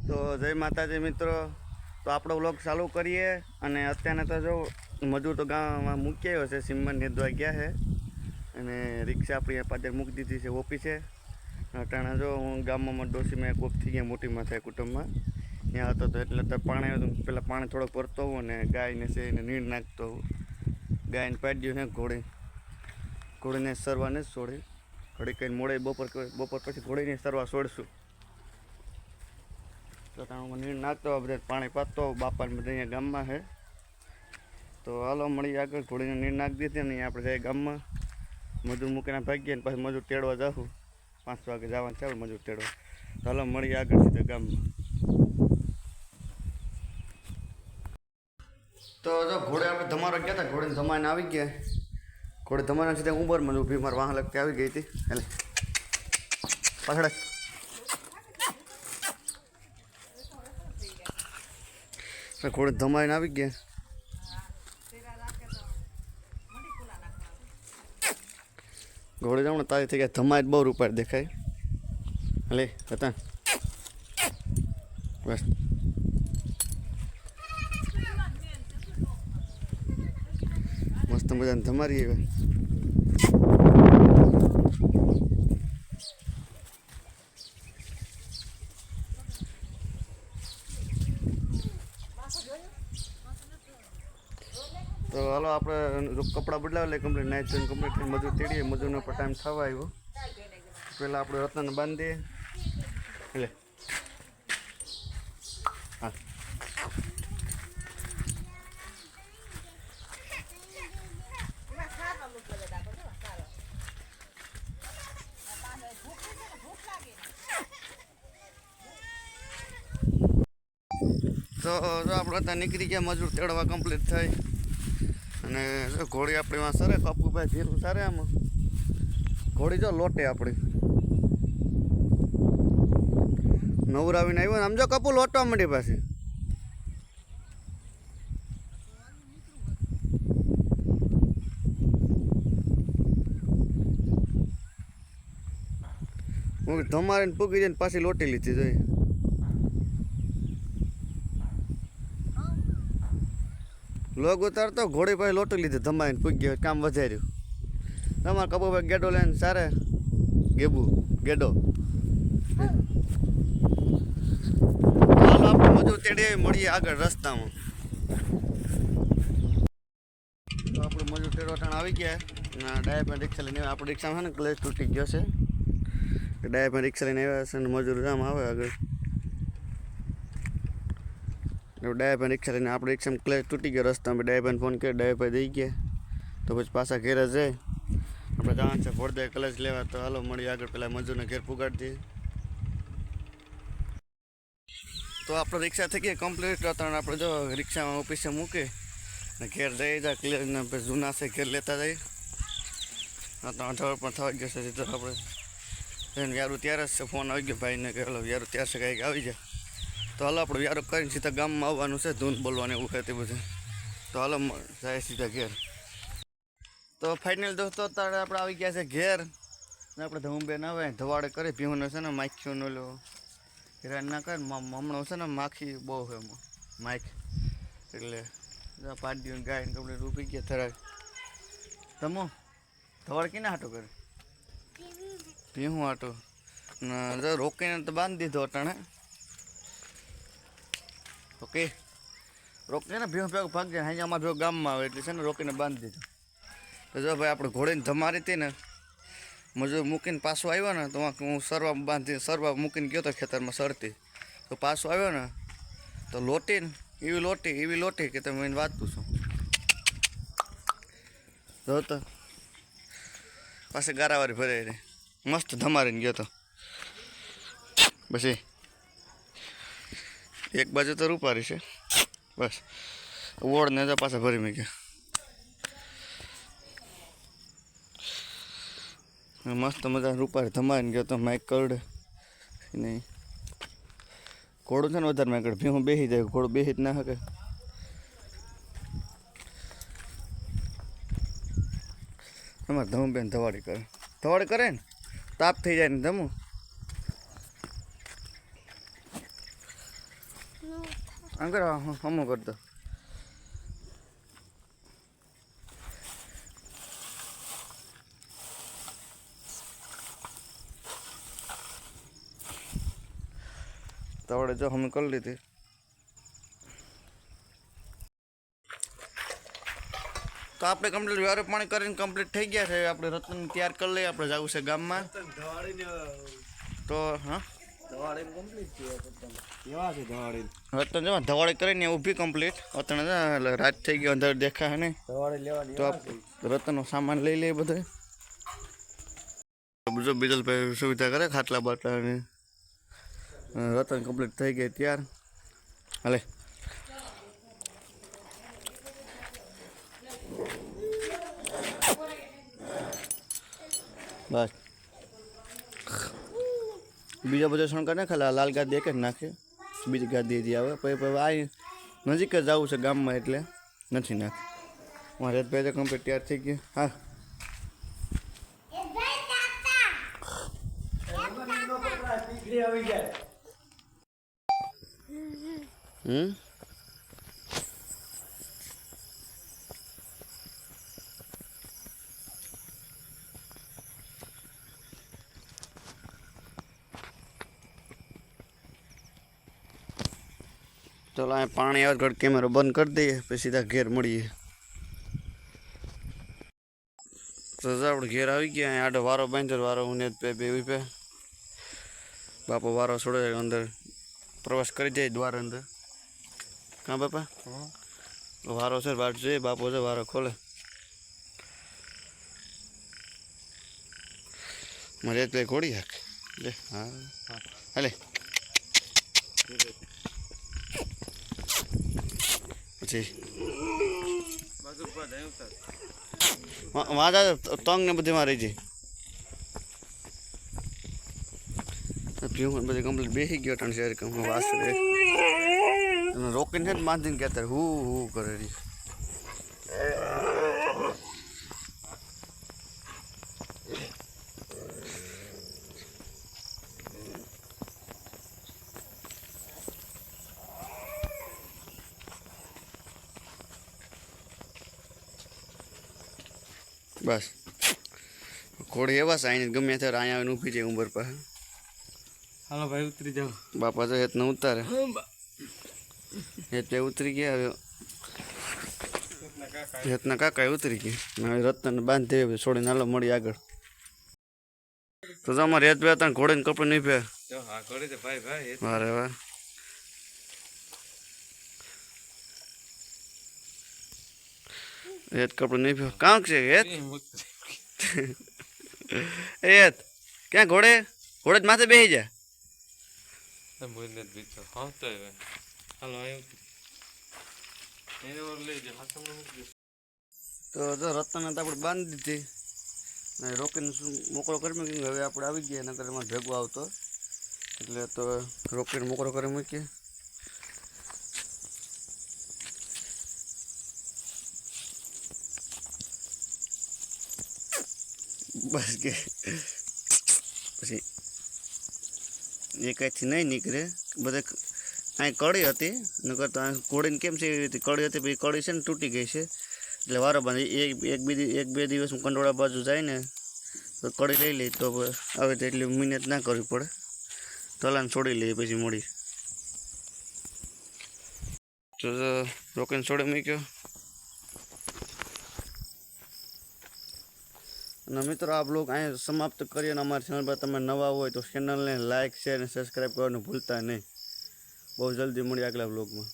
તો જય માતાજી મિત્રો, તો આપણો વ્લોગ ચાલુ કરીએ. અને અત્યારે તો જો મજૂર તો ગામમાં મૂકી આવ્યો છે, સિમન નેદવા ગયા છે અને રિક્ષા આપણી પાછળ મૂકી દીધી છે ઓફિસે. અટાણા જો હું ગામમાં ડોસીમાં કોપ થઈ ગયા મોટીમાં થાય કુટુંબમાં ત્યાં હતો તો એટલે તો પાણી પેલા પાણી થોડોક ભરતો હોઉં ને ગાયને છે એને નીર નાખતો હોઉં. ગાયને પાડી દઉં ને ઘોડીને સરવાને જ છોડી ઘડી કઈ મોડે બપોર પછી ઘોડીને સરવા છોડશું. તો ત્યાં નીર નાખતો બધા પાણી પાતો બાપાને બધા અહીંયા ગામમાં છે. તો હાલો મળી આગળ ઘોડીને નીર નાખી દીધી ને આપણે જાય ગામમાં મજૂર મૂકીને ભાગીએ ને પછી મજૂર તેડવા જાઉં. 5 વાગે જવાનું ચાલુ મજૂર તેડવા. તો હાલો મળી આગળ સીધા ગામમાં. તો જો ઘોડે આપણે ધમારો ગયા હતા, ઘોડીને ધમાઈને આવી ગયા. ઘોડે ધમારા સીધા ઉંબરમાં ઊભી મારા વાહ લગતી આવી ગઈ હતી. એટલે પાછળ ઘોડે ધમાઈને આવી ગયા. ઘોડે જાઉં ને તારી થઈ ગયા ધમાઈ બહુ રૂપિયા દેખાય. એટલે હતા બસ મસ્ત મજાને ધમારી હવે. તો હાલો આપણે કપડાં બદલાવે એટલે કમ્પ્લીટ નાઇટ જોઈને કમ્પ્લીટ થઈને મજૂર તેડીએ. મજૂરનો પણ ટાઈમ થવા આવ્યો. પહેલાં આપણે રત્નને બાંધીએ. એટલે હા તો જો આપણે ત્યાં નીકળી ગયા મજૂર તેડવા કમ્પ્લીટ થઈ. અને ઘોડી આપણી વાં સરે કપુભાઈ ધીરું સારે આમાં ઘોડી જો લોટે આપણી નવરાવીને આવ્યો ને આમ જો કપુ લોટવા માંડી પાછી. હું ધમારીને પૂગી જઈને પાછી લોટી લીધી જોઈએ. લોગ ઉતારતો ઘોડી પાસે લોટી લીધી ધમાઈને પૂગ્યો કામ વધાર્યું. તમારે કપૂભાઈ ગેડો લઈને સારે ગેડો હાલ આપણે મજૂર તેડીએ મળીએ આગળ રસ્તામાં. તો આપણે મજૂર તેડવા ટાણ આવી ગયા. ડાયાપેન રિક્ષા લઈને આપણે રિક્ષામાં છે ને ક્લેચ તૂટી ગયો છે. ડાયાપેન રિક્ષા લઈને આવ્યા છે ને મજૂર જામ આવે આગળ. ડાયાપેન રિક્ષા લઈને આપણે રિક્ષામાં ક્લેચ તૂટી ગયો રસ્તામાં. ડાયાપેન ફોન કર્યો, ડાયાપેન દઈ ગયા. તો પછી પાછા ઘેર જ જાય. આપણે જવાનું છે ફોડદે ક્લેચ લેવા. તો હાલો મળી આગળ પેલા મજૂરને ઘેર પુગાડી દઈએ. તો આપણે રિક્ષા થઈ ગઈ કમ્પ્લીટ. ત્રણ આપણે જો રિક્ષામાં ઓફિસે મૂકી ને ઘેર જઈ જાય ક્લિયરને પછી જૂના છે ઘેર લેતા જઈએ. ત્રણ અઢાર પણ થવા ગયો છે. તો આપણે યારું ત્યારે જ છે ફોન આવી ગયો ભાઈને કે હલો યારું ત્યારે છે કાંઈક આવી જાય. તો હાલો આપણે યારો કરીને સીધા ગામમાં આવવાનું છે. ધૂન બોલવાની એવું છે તે બધું. તો હાલો જાય સીધા ઘેર. તો ફાઇનલ દોસ્તો અત્યારે આપણે આવી ગયા છે ઘેર. ને આપણે ધમુબેન આવે ધવાડે કરી પીવાનો છે ને માખીઓનો લો હેરાન ના કરે. હમણાં છે ને માખી બહુ છે એમાં માખ એટલે પાડીને ગાયને કપડે રૂપી ગયા થરાક. તમો ધવાડ કીને હાટો કરે પીવું હાટો જો રોકીને તો બાંધી દીધો અટાણે. ઓકે રોકીને ભીવું ભેગું ભાગ જાય. અહીંયા અમારા ભેગું ગામમાં આવે એટલે છે ને રોકીને બાંધી દીધું. તો જો ભાઈ આપણે ઘોડીને ધમારી હતી ને મજૂર મૂકીને પાછો આવ્યો ને તો હું સરવા મૂકીને ગયો તો ખેતરમાં સરતી. તો પાછો આવ્યો ને તો લોટીને એવી લોટી કે તમે એને વાત પૂછો. જો તો પાછી ગારાવાળી ભરાઈ મસ્ત ધમારીને ગયો તો. પછી એક બાજુ તો રૂપારી છે બસ ઓળને તો પાછા ભરી મેં ગયા. મસ્ત મજા રૂપારી ધમાઈને ગયો તો. માઇક કરડે નહીં ઘોડું છે ને વધારે માઇક કરડે. ભીહું બેસી જાય ઘોડું બેસી જ ના શકે. અમારે ધમુબેન ધવાડી કરે ને તાપ થઈ જાય ને ધમું अंकर हम कर दो तवड़े जो हम कर ली थी तो आपणे कम्प्लीट व्यवहार पाणी करीने कम्प्लीट थई गया छे। आपणे रतन तैयार कर लઈએ, આપણે જાવું છે ગામમાં તો હા રતન જો ધવાડી કરીને ઊભી કમ્પ્લીટ અતણે રાત થઈ ગયો અંદર દેખા હે ને તો રતનનો સામાન લઈ લે બધો બીજો બીજલ ભાઈ સુવિધા કરે ખાટલા બાટલા ને રતન કમ્પ્લીટ થઈ ગઈ તૈયાર હાલે बस बीजा बजा शणकर ने खाला लाल गादी एक नाखे बीजी गादी जी आवे पे आ नजीक ज जावुं छे गाम में एटले नथी नाख मारे पे तो कम्प्लीट तैयार थई गयो। हाँ चलो आ पानी आवे तो कैमरा बंद कर दिए फिर सीधा घेर मळीए तो आप घेर आ गया आडो वारो बांधर वारो उन्हें पे बेवी पे बापा वारो छोड़े अंदर प्रवास कर जाए द्वार अंदर कहाँ बापा वारो से बाट से बापो से वारो खोले मजे पे घोड़ी हक ले हाँ हले वहाँ जा तंग ने बधी मारी जी बधे कम्प्लीट बेही गयो टन शेर कम वास रे रोकिन है बांधीन कहता हु करे री बस घोड़ी एवं साइन गमे थे आया ऊभी जाए उबर पर हालो भाई उतरी जाओ बापा तो हेत न उतारे हेत पे उतरी गया हेतना काका उतरी गया रतन बांध दे छोड़ी नालो मड़ी आग तो अमर हेत पे घोड़े ने कपड़े नहीं पे अरे वाह हेत कपड़े नहीं पे कहाँ से हेत हेत क्या घोड़े घोड़े माथे बेही जा तो जो रतन तो आप बांध दी थी रोकी मोकळो कर मूकी हवे आप गया नकर भेगो आवतो એટલે તો રોકીને મોકળો કરી મૂકીએ बस के પછી એકાથી નહીં નીકળે બધે અહીં કડી હતી નકર તો ઘોડીને કેમ છે એવી રીતે કડી હતી પછી કડી છે ને તૂટી ગઈ છે એટલે વારો બાંધી એક બે દિવસ કંડોળા બાજુ જાય ને તો કડી લઈ લઈ તો હવે તો એટલી મહેનત ના કરવી પડે તલાને છોડી લઈએ પછી મળી તો રોકીને છોડી મૂક્યો અને મિત્રો આ બ્લોગ અહીંયા સમાપ્ત કરીએ અને અમારી ચેનલ પર તમે નવા હોય તો ચેનલને લાઇક શેર અને સબસ્ક્રાઈબ કરવાનું ભૂલતા નહીં બહુ જલ્દી મળીએ આગલા બ્લોગમાં।